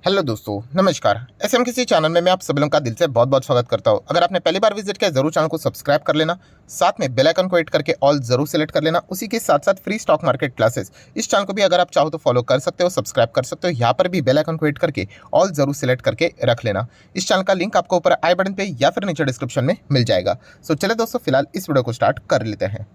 Hello दोस्तों, नमस्कार। SMKC channel में मैं आप सभी लोगों का दिल से बहुत बहुत स्वागत करता हूं। अगर आपने पहली बार विजिट किया जरूर चैनल को सब्सक्राइब कर लेना, साथ में बेल आइकन को हिट करके ऑल जरूर सेलेक्ट कर लेना। उसी के साथ साथ फ्री स्टॉक मार्केट क्लासेस इस चैनल को भी अगर आप चाहो तो फॉलो कर सकते हो, सब्सक्राइब कर सकते हो। यहाँ पर भी बेल आइकन को हिट करके ऑल जरूर सेलेक्ट करके रख लेना। इस चैनल का लिंक आपको ऊपर आई बटन पे या फिर नीचे डिस्क्रिप्शन में मिल जाएगा। सो चले दोस्तों, फिलहाल इस वीडियो को स्टार्ट कर लेते हैं।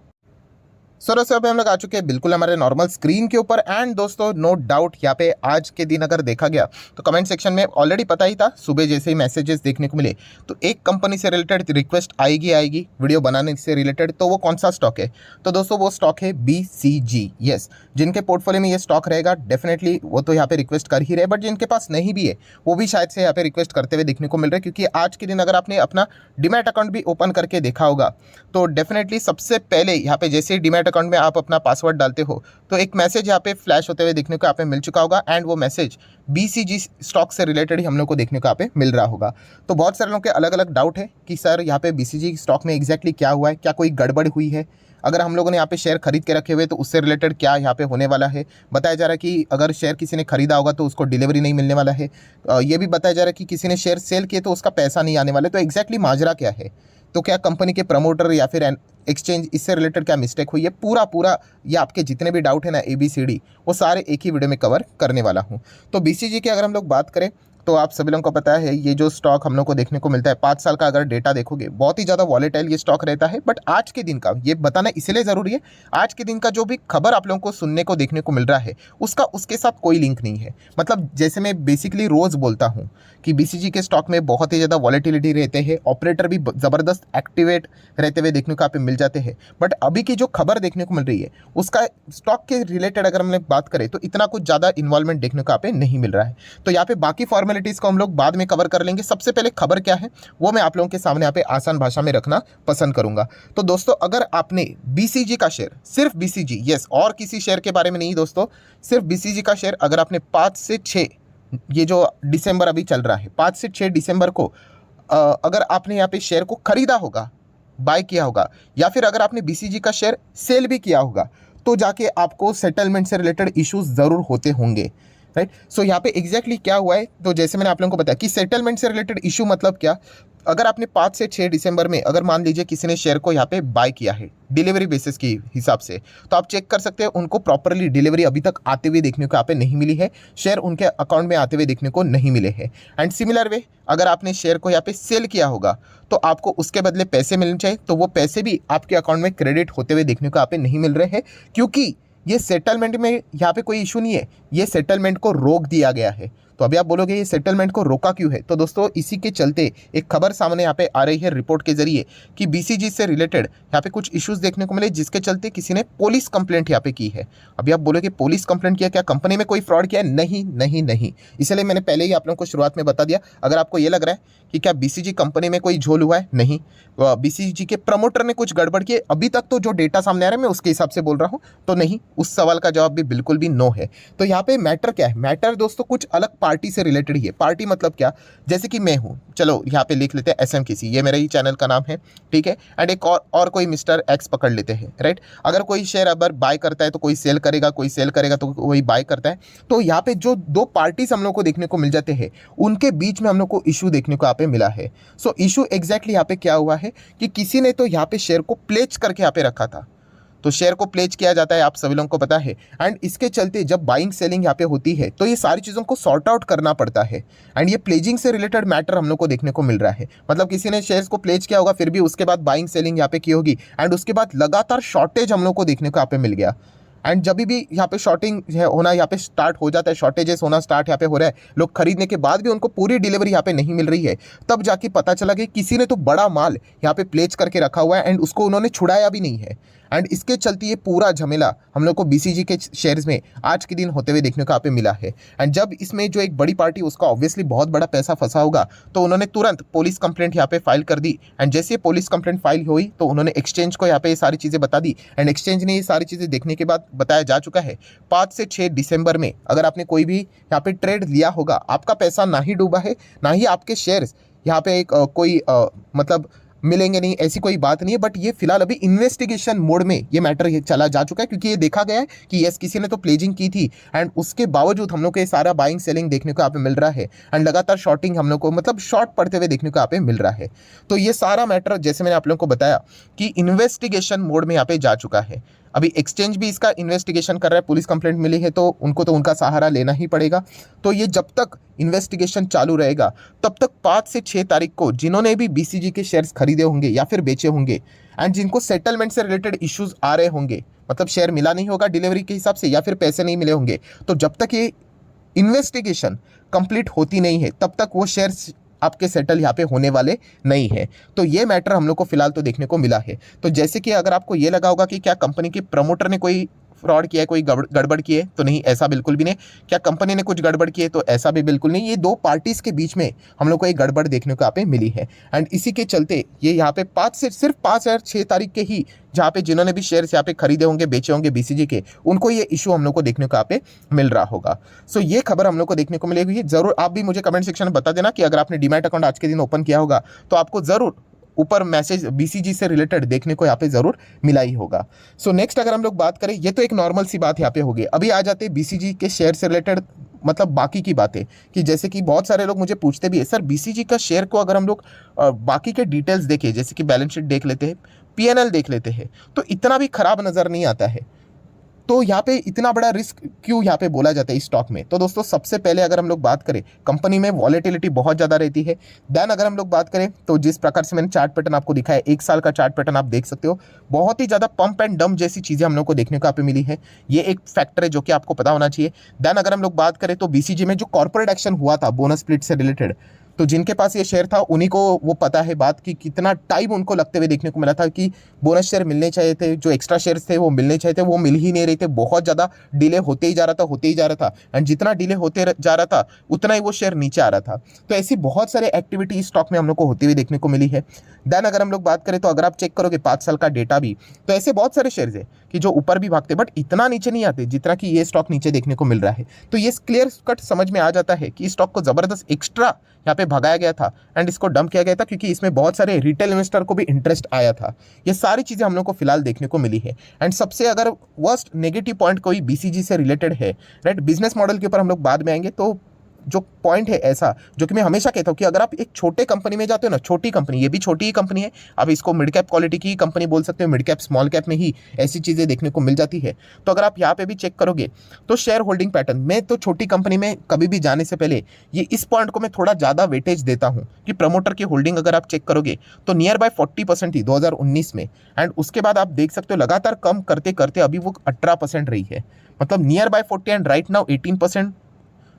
सर वैसे अभी हम लोग आ चुके हैं बिल्कुल हमारे नॉर्मल स्क्रीन के ऊपर। एंड दोस्तों नो डाउट यहाँ पे आज के दिन अगर देखा गया तो कमेंट सेक्शन में ऑलरेडी पता ही था, सुबह जैसे ही मैसेजेस देखने को मिले तो एक कंपनी से रिलेटेड रिक्वेस्ट आएगी वीडियो बनाने से रिलेटेड। तो वो कौन सा स्टॉक है? तो दोस्तों वो स्टॉक है BCG। यस, जिनके पोर्टफोलियो में ये स्टॉक रहेगा डेफिनेटली वो तो यहाँ पे रिक्वेस्ट कर ही रहे, बट जिनके पास नहीं भी है वो भी शायद से यहाँ पे रिक्वेस्ट करते हुए देखने को मिल रहे हैं। क्योंकि आज के दिन अगर आपने अपना डीमैट अकाउंट भी ओपन करके देखा होगा तो डेफिनेटली सबसे पहले यहाँ पे जैसे ही डीमैट अकाउंट में आप अपना पासवर्ड डालते हो तो एक मैसेज यहाँ पे फ्लैश होते हुए देखने को यहाँ पे मिल चुका होगा। एंड वो मैसेज BCG स्टॉक से रिलेटेड ही हम लोग को देखने को यहाँ पे मिल रहा होगा। तो बहुत सारे लोगों के अलग अलग डाउट है कि सर यहाँ पे BCG स्टॉक में एग्जैक्टली क्या हुआ है, क्या कोई गड़बड़ हुई है, अगर हम लोगों ने यहाँ पे शेयर खरीद के रखे हुए तो उससे रिलेटेड क्या यहाँ पे होने वाला है। बताया जा रहा है कि अगर शेयर किसी ने खरीदा होगा तो उसको डिलीवरी नहीं मिलने वाला है। ये भी बताया जा रहा है कि किसी ने शेयर सेल किए तो उसका पैसा नहीं आने वाला है। तो एग्जैक्टली माजरा क्या है? तो क्या कंपनी के प्रमोटर या फिर एक्सचेंज इससे रिलेटेड क्या मिस्टेक हुई है? पूरा ये आपके जितने भी डाउट है ना ABCD वो सारे एक ही वीडियो में कवर करने वाला हूँ। तो BCG की अगर हम लोग बात करें तो आप सभी लोगों को पता है ये जो स्टॉक हम लोग को देखने को मिलता है 5 साल का अगर डेटा देखोगे बहुत ही ज़्यादा वॉलेटाइल ये स्टॉक रहता है। बट आज के दिन का ये बताना इसलिए ज़रूरी है, आज के दिन का जो भी खबर आप लोगों को सुनने को देखने को मिल रहा है उसका उसके साथ कोई लिंक नहीं है। मतलब जैसे मैं बेसिकली रोज़ बोलता हूँ कि BCG के स्टॉक में बहुत ही ज़्यादा वॉलेटिलिटी रहते हैं, ऑपरेटर भी ज़बरदस्त एक्टिवेट रहते हुए देखने को यहाँ पे मिल जाते हैं। बट अभी की जो खबर देखने को मिल रही है उसका स्टॉक के रिलेटेड अगर हम बात करें तो इतना कुछ ज़्यादा इन्वॉल्वमेंट देखने को यहाँ पे नहीं मिल रहा है। तो यहाँ पे बाकी फॉर्मेलिटीज़ को हम लोग बाद में कवर कर लेंगे। सबसे पहले खबर क्या है वो मैं आप लोगों के सामने यहाँ पे आसान भाषा में रखना पसंद करूंगा। तो दोस्तों अगर आपने BCG का शेयर, सिर्फ BCG, यस, और किसी शेयर के बारे में नहीं दोस्तों, सिर्फ BCG का शेयर अगर आपने 5 से 6, ये जो दिसंबर अभी चल रहा है 5 से 6 दिसंबर को अगर आपने यहाँ पे शेयर को खरीदा होगा, बाय किया होगा, या फिर अगर आपने BCG का शेयर सेल भी किया होगा तो जाके आपको सेटलमेंट से रिलेटेड इश्यूज ज़रूर होते होंगे, राइट। सो यहाँ पे एग्जैक्टली क्या हुआ है तो जैसे मैंने आप लोगों को बताया कि सेटलमेंट से रिलेटेड इशू मतलब क्या, अगर आपने 5 से 6 दिसंबर में अगर मान लीजिए किसी ने शेयर को यहाँ पे बाय किया है डिलीवरी बेसिस के हिसाब से, तो आप चेक कर सकते हैं उनको प्रॉपरली डिलीवरी अभी तक आते हुए देखने को यहाँ पे नहीं मिली है, शेयर उनके अकाउंट में आते हुए देखने को नहीं मिले हैं। एंड सिमिलर वे अगर आपने शेयर को यहाँ पे सेल किया होगा तो आपको उसके बदले पैसे मिलने चाहिए, तो वो पैसे भी आपके अकाउंट में क्रेडिट होते हुए देखने को यहाँ पे नहीं मिल रहे हैं। क्योंकि ये सेटलमेंट में यहाँ पे कोई इशू नहीं है, ये सेटलमेंट को रोक दिया गया है। तो अभी आप बोलोगे ये सेटलमेंट को रोका क्यों है? तो दोस्तों इसी के चलते एक खबर सामने यहाँ पे आ रही है रिपोर्ट के जरिए कि BCG से रिलेटेड यहाँ पे कुछ इश्यूज देखने को मिले जिसके चलते किसी ने पुलिस कंप्लेंट यहाँ पे की है। अभी आप बोलोगे पुलिस कंप्लेंट किया, क्या कंपनी में कोई फ्रॉड किया है? नहीं नहीं नहीं। इसलिए मैंने पहले ही आप लोगों को शुरुआत में बता दिया। अगर आपको ये लग रहा है कि क्या BCG कंपनी में कोई झोल हुआ है, नहीं। BCG के प्रमोटर ने कुछ गड़बड़ की, अभी तक तो जो डेटा सामने आ रहा है मैं उसके हिसाब से बोल रहा हूँ, तो नहीं, उस सवाल का जवाब भी बिल्कुल भी नो है। तो यहाँ पे मैटर क्या है? मैटर दोस्तों कुछ अलग पार्टी से रिलेटेड ही है। पार्टी मतलब क्या? जैसे कि मैं हूँ, चलो यहाँ पे लिख लेते हैं SMKC, ये मेरा ही चैनल का नाम है, ठीक है। एंड एक और कोई मिस्टर X पकड़ लेते हैं, राइट। अगर कोई शेयर अगर बाय करता है तो कोई सेल करेगा, कोई सेल करेगा तो कोई बाय करता है। तो यहाँ पे जो दो पार्टीज हम लोग को देखने को मिल जाते हैं उनके बीच में हम लोग को इशू देखने को यहाँ पे मिला है। सो इशू एग्जैक्टली यहाँ पे क्या हुआ है कि किसी ने तो यहाँ पे शेयर को प्लेज करके यहाँ पे रखा था। तो शेयर को प्लेज किया जाता है, आप सभी लोगों को पता है। एंड इसके चलते जब बाइंग सेलिंग यहाँ पे होती है तो ये सारी चीज़ों को सॉर्ट आउट करना पड़ता है। एंड ये प्लेजिंग से रिलेटेड मैटर हम लोग को देखने को मिल रहा है। मतलब किसी ने शेयर्स को प्लेज किया होगा, फिर भी उसके बाद बाइंग सेलिंग यहाँ पे की होगी, एंड उसके बाद लगातार शॉर्टेज हम लोग को देखने को यहाँ पे मिल गया। एंड जब भी यहाँ पे शॉर्टिंग होना यहाँ पे स्टार्ट हो जाता है, शॉर्टेजेस होना स्टार्ट यहाँ पे हो रहा है, लोग खरीदने के बाद भी उनको पूरी डिलीवरी यहाँ पे नहीं मिल रही है, तब जाके पता चला कि किसी ने तो बड़ा माल यहाँ पे प्लेज करके रखा हुआ है एंड उसको उन्होंने छुड़ाया भी नहीं है। एंड इसके चलते ये पूरा झमेला हम लोग को BCG के शेयर्स में आज के दिन होते हुए देखने को यहाँ पे मिला है। एंड जब इसमें जो एक बड़ी पार्टी उसका ऑब्वियसली बहुत बड़ा पैसा फंसा होगा तो उन्होंने तुरंत पुलिस कंप्लेंट यहाँ पे फाइल कर दी। एंड जैसे ये पुलिस कंप्लेंट फाइल हुई तो उन्होंने एक्सचेंज को यहाँ पे ये सारी चीज़ें बता दी। एंड एक्सचेंज ने ये सारी चीज़ें देखने के बाद बताया जा चुका है 5 से 6 दिसंबर में अगर आपने कोई भी यहाँ पे ट्रेड लिया होगा, आपका पैसा ना ही डूबा है ना ही आपके शेयर्स यहाँ पे एक कोई मतलब मिलेंगे नहीं, ऐसी कोई बात नहीं है। बट ये फिलहाल अभी इन्वेस्टिगेशन मोड में ये मैटर ये चला जा चुका है, क्योंकि ये देखा गया है कि यस किसी ने तो प्लेजिंग की थी, एंड उसके बावजूद हम लोग को ये सारा बाइंग सेलिंग देखने को यहाँ पे मिल रहा है, एंड लगातार शॉर्टिंग हम लोग को मतलब शॉर्ट पड़ते हुए देखने को यहाँ पे मिल रहा है। तो ये सारा मैटर जैसे मैंने आप लोगों को बताया कि इन्वेस्टिगेशन मोड में यहाँ पे जा चुका है। अभी एक्सचेंज भी इसका इन्वेस्टिगेशन कर रहा है, पुलिस कंप्लेंट मिली है तो उनको तो उनका सहारा लेना ही पड़ेगा। तो ये जब तक इन्वेस्टिगेशन चालू रहेगा तब तक 5 से 6 तारीख को जिन्होंने भी बीसीजी के शेयर्स खरीदे होंगे या फिर बेचे होंगे, एंड जिनको सेटलमेंट से रिलेटेड इश्यूज आ रहे होंगे, मतलब शेयर मिला नहीं होगा डिलीवरी के हिसाब से या फिर पैसे नहीं मिले होंगे, तो जब तक ये इन्वेस्टिगेशन कंप्लीट होती नहीं है तब तक वो शेयर्स आपके सेटल यहाँ पे होने वाले नहीं है। तो ये मैटर हम लोग को फिलहाल तो देखने को मिला है। तो जैसे कि अगर आपको ये लगा होगा कि क्या कंपनी के प्रमोटर ने कोई फ्रॉड किया है, कोई गड़बड़ की है, तो नहीं, ऐसा बिल्कुल भी नहीं। क्या कंपनी ने कुछ गड़बड़ की है, तो ऐसा भी बिल्कुल नहीं। ये दो पार्टीज के बीच में हम लोग को एक गड़बड़ देखने को यहाँ पे मिली है, एंड इसी के चलते ये यहाँ पे सिर्फ 5 और 6 तारीख के ही जहाँ पे जिन्होंने भी शेयर्स यहाँ पे खरीदे होंगे बेचे होंगे बीसीजी के, उनको ये इशू हम लोग को देखने को यहाँ पे मिल रहा होगा। सो ये खबर हम लोग को देखने को मिलेगी। जरूर आप भी मुझे कमेंट सेक्शन में बता देना कि अगर आपने डीमैट अकाउंट आज के दिन ओपन किया होगा तो आपको जरूर ऊपर मैसेज बीसीजी से रिलेटेड देखने को यहाँ पे जरूर मिला ही होगा। सो नेक्स्ट अगर हम लोग बात करें, ये तो एक नॉर्मल सी बात यहाँ पे होगी। अभी आ जाते हैं बीसीजी के शेयर से रिलेटेड मतलब बाकी की बातें, कि जैसे कि बहुत सारे लोग मुझे पूछते भी है सर बीसीजी का शेयर को अगर हम लोग बाकी के डिटेल्स देखें, जैसे कि बैलेंस शीट देख लेते हैं, पीएनएल देख लेते हैं, तो इतना भी खराब नजर नहीं आता है। तो यहाँ पे इतना बड़ा रिस्क क्यों यहाँ पे बोला जाता है इस स्टॉक में? तो दोस्तों सबसे पहले अगर हम लोग बात करें, कंपनी में वॉलेटिलिटी बहुत ज़्यादा रहती है। देन अगर हम लोग बात करें तो जिस प्रकार से मैंने चार्ट पैटर्न आपको दिखाया, 1 साल का चार्ट पैटर्न आप देख सकते हो, बहुत ही ज़्यादा पंप एंड डंप जैसी चीज़ें हम लोग को देखने को यहाँ पे मिली है। ये एक फैक्टर है जो कि आपको पता होना चाहिए। देन अगर हम लोग बात करें तो बीसीजी में जो कॉर्पोरेट एक्शन हुआ था बोनस स्प्लिट से रिलेटेड, तो जिनके पास ये शेयर था उन्हीं को वो पता है बात कि कितना टाइम उनको लगते हुए देखने को मिला था कि बोनस शेयर मिलने चाहिए थे, जो एक्स्ट्रा शेयर्स थे वो मिलने चाहिए थे, वो मिल ही नहीं रहे थे। बहुत ज़्यादा डिले होते ही जा रहा था, एंड जितना डिले होते जा रहा था उतना ही वो शेयर नीचे आ रहा था। तो ऐसी बहुत सारे एक्टिविटी स्टॉक में हम लोग को होती हुई देखने को मिली है। देन अगर हम लोग बात करें तो अगर आप चेक करोगे 5 साल का डेटा भी, तो ऐसे बहुत सारे शेयर्स है कि जो ऊपर भी भागते बट इतना नीचे नहीं आते जितना कि ये स्टॉक नीचे देखने को मिल रहा है। तो ये क्लियर कट समझ में आ जाता है कि स्टॉक को जबरदस्त एक्स्ट्रा यहाँ पे भगाया गया था एंड इसको डंप किया गया था, क्योंकि इसमें बहुत सारे रिटेल इन्वेस्टर को भी इंटरेस्ट आया था। ये सारी चीज़ें हम लोग को फिलहाल देखने को मिली है। एंड सबसे अगर वर्स्ट नेगेटिव पॉइंट कोई बीसीजी से रिलेटेड है, राइट, बिजनेस मॉडल के ऊपर हम लोग बाद में आएंगे, तो जो पॉइंट है ऐसा जो कि मैं हमेशा कहता हूँ कि अगर आप एक छोटे कंपनी में जाते हो ना, छोटी कंपनी, ये भी छोटी ही कंपनी है, आप इसको मिड कैप क्वालिटी की कंपनी बोल सकते हो, मिड कैप स्मॉल कैप में ही ऐसी चीज़ें देखने को मिल जाती है। तो अगर आप यहाँ पे भी चेक करोगे तो शेयर होल्डिंग पैटर्न में तो छोटी कंपनी में कभी भी जाने से पहले ये इस पॉइंट को मैं थोड़ा ज़्यादा वेटेज देता हूँ कि प्रमोटर की होल्डिंग अगर आप चेक करोगे तो नियर बाय 40% थी 2019 में, एंड उसके बाद आप देख सकते हो लगातार कम करते करते अभी वो 18% रही है, मतलब near by 40 and right now 18%,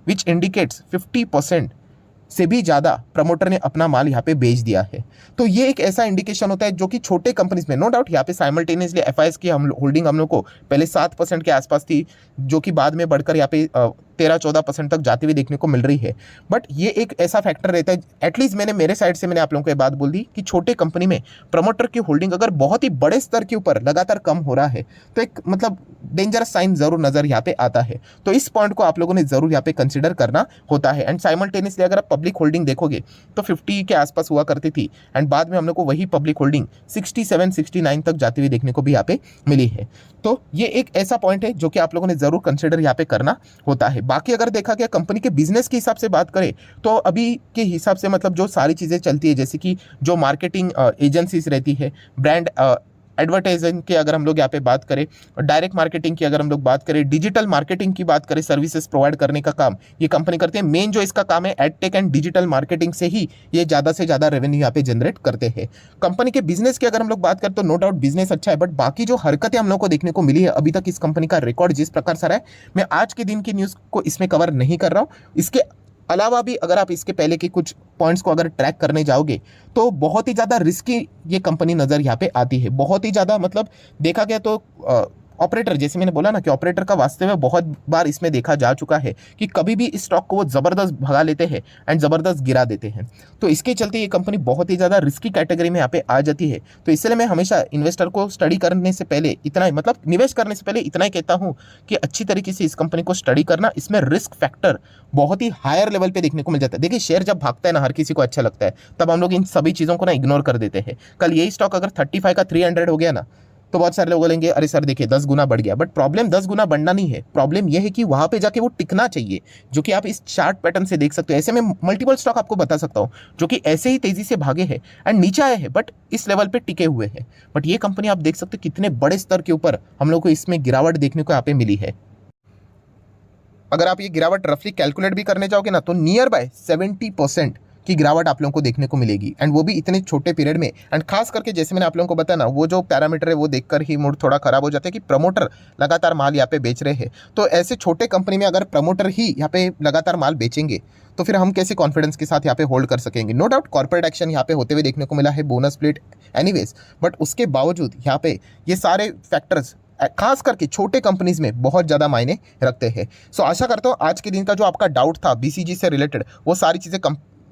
which indicates 50% से भी ज़्यादा प्रमोटर ने अपना माल यहाँ पे बेच दिया है। तो ये एक ऐसा इंडिकेशन होता है जो कि छोटे कंपनीज में, नो डाउट यहाँ पे साइमल्टेनियसली एफआईएस की हम होल्डिंग हम लोग को पहले 7% के आसपास थी, जो कि बाद में बढ़कर यहाँ पे 13-14% तक जाती हुई देखने को मिल रही है। बट ये एक ऐसा फैक्टर रहता है, एटलीस्ट मेरे साइड से मैंने आप लोगों को ये बात बोल दी कि छोटे कंपनी में प्रमोटर की होल्डिंग अगर बहुत ही बड़े स्तर के ऊपर लगातार कम हो रहा है तो एक मतलब डेंजरस साइन जरूर नजर यहाँ पे आता है। तो इस पॉइंट को आप लोगों ने जरूर यहाँ पे कंसिडर करना होता है। एंड साइमल्टेनियसली अगर आप पब्लिक होल्डिंग देखोगे तो 50 के आसपास हुआ करती थी, एंड बाद में हम लोग को वही पब्लिक होल्डिंग 67-69 तक जाती हुई देखने को भी यहाँ पे मिली है। तो ये एक ऐसा पॉइंट है जो कि आप लोगों ने जरूर कंसिडर यहाँ पे करना होता है। बाकी अगर देखा गया कंपनी के बिजनेस के हिसाब से बात करें तो अभी के हिसाब से मतलब जो सारी चीज़ें चलती है, जैसे कि जो मार्केटिंग एजेंसीज रहती है, ब्रांड एडवर्टाइजिंग की अगर हम लोग यहाँ पे बात करें, डायरेक्ट मार्केटिंग की अगर हम लोग बात करें, डिजिटल मार्केटिंग की बात करें, सर्विसेज प्रोवाइड करने का काम ये कंपनी करते हैं। मेन जो इसका काम है एडटेक एंड डिजिटल मार्केटिंग से ही ये ज़्यादा से ज़्यादा रेवेन्यू यहाँ पे जनरेट करते हैं। कंपनी के बिजनेस की अगर हम लोग बात करें तो नो डाउट बिजनेस अच्छा है, बट बाकी जो हरकतें हम लोग को देखने को मिली है अभी तक इस कंपनी का रिकॉर्ड जिस प्रकार से रहा है, मैं आज के दिन की न्यूज़ को इसमें कवर नहीं कर रहा हूँ। इसके अलावा भी अगर आप इसके पहले के कुछ पॉइंट्स को अगर ट्रैक करने जाओगे तो बहुत ही ज़्यादा रिस्की ये कंपनी नज़र यहाँ पे आती है। बहुत ही ज़्यादा मतलब देखा गया तो ऑपरेटर, जैसे मैंने बोला ना कि ऑपरेटर का वास्तव में बहुत बार इसमें देखा जा चुका है कि कभी भी इस स्टॉक को वो ज़बरदस्त भगा लेते हैं एंड ज़बरदस्त गिरा देते हैं। तो इसके चलते ये कंपनी बहुत ही ज़्यादा रिस्की कैटेगरी में यहाँ पे आ जाती है। तो इसलिए मैं हमेशा इन्वेस्टर को स्टडी करने से पहले इतना ही, मतलब निवेश करने से पहले इतना ही कहता हूँ कि अच्छी तरीके से इस कंपनी को स्टडी करना। इसमें रिस्क फैक्टर बहुत ही हायर लेवल पे देखने को मिल जाता है। देखिए शेयर जब भागता है ना, हर किसी को अच्छा लगता है, तब हम लोग इन सभी चीज़ों को ना इग्नोर कर देते हैं। कल यही स्टॉक अगर 35 का 300 हो गया ना, तो बहुत सारे लोग बोलेंगे अरे सर देखिए 10 गुना बढ़ गया। बट प्रॉब्लम 10 गुना बढ़ना नहीं है, प्रॉब्लम यह है कि वहां पे जाके वो टिकना चाहिए, जो कि आप इस चार्ट पैटर्न से देख सकते हो। ऐसे में मल्टीपल स्टॉक आपको बता सकता हूं जो कि ऐसे ही तेजी से भागे हैं एंड नीचे आए हैं बट इस लेवल पे टिके हुए हैं। बट ये कंपनी आप देख सकते हो कितने बड़े स्तर के ऊपर हम लोग को इसमें गिरावट देखने को यहाँ पे मिली है। अगर आप ये गिरावट रफली कैलकुलेट भी करने जाओगे ना, तो नियर बाय 70% की गिरावट आप लोगों को देखने को मिलेगी, एंड वो भी इतने छोटे पीरियड में। एंड खास करके जैसे मैंने आप लोगों को बताया ना, वो जो पैरामीटर है वो देखकर ही मूड थोड़ा खराब हो जाता है कि प्रमोटर लगातार माल यहाँ पे बेच रहे हैं। तो ऐसे छोटे कंपनी में अगर प्रमोटर ही यहाँ पे लगातार माल बेचेंगे तो फिर हम कैसे कॉन्फिडेंस के साथ यहाँ पे होल्ड कर सकेंगे। नो डाउट कॉर्पोरेट एक्शन यहाँ पे होते हुए देखने को मिला है, बोनस स्प्लिट एनीवेज, बट उसके बावजूद यहाँ पे ये सारे फैक्टर्स खास करके छोटे कंपनीज में बहुत ज़्यादा मायने रखते हैं। सो आशा करता हूँ आज के दिन का जो आपका डाउट था बीसीजी से रिलेटेड, वो सारी चीज़ें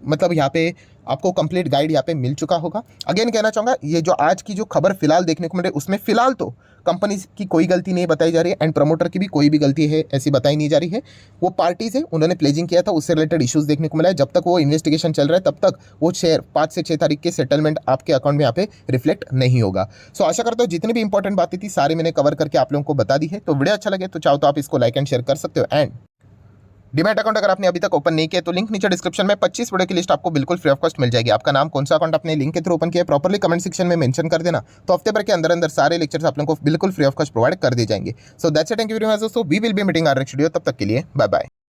मतलब यहाँ पे आपको कंप्लीट गाइड यहाँ पे मिल चुका होगा। अगेन कहना चाहूँगा, ये जो आज की जो खबर फिलहाल देखने को मिल रही है उसमें फिलहाल तो कंपनी की कोई गलती नहीं बताई जा रही है एंड प्रमोटर की भी कोई भी गलती है ऐसी बताई नहीं जा रही है। वो पार्टीज है, उन्होंने प्लेजिंग किया था, उससे रिलेटेड इश्यूज देखने को मिला है। जब तक वो इन्वेस्टिगेशन चल रहा है तब तक वो शेयर 5 से 6 तारीख के सेटलमेंट आपके अकाउंट में यहाँ पे रिफ्लेक्ट नहीं होगा। सो आशा करता हूँ जितनी भी इंपॉर्टेंट बातें थी सारी मैंने कवर करके आप लोगों को बता दी है। तो वीडियो अच्छा लगे तो चाहो तो आप इसको लाइक एंड शेयर कर सकते हो। एंड डीमैट अकाउंट अगर आपने अभी तक ओपन नहीं किया तो लिंक नीचे डिस्क्रिप्शन में 25 वीडियो की लिस्ट आपको बिल्कुल फ्री ऑफ कॉस्ट मिल जाएगी। आपका नाम कौन सा अकाउंट आपने लिंक के थ्रू ओपन किया प्रॉपर्ली कमेंट सेक्शन में मेंशन कर देना, तो हफ्ते भर के अंदर अंदर सारे लेक्चर्स आप लोगों को बिल्कुल फ्री ऑफ कॉस्ट प्रोवाइड कर दिए जाएंगे। So that's it, thank you very much दोस्तों, we will be meeting our next video. तब तक के लिए बाय बाय।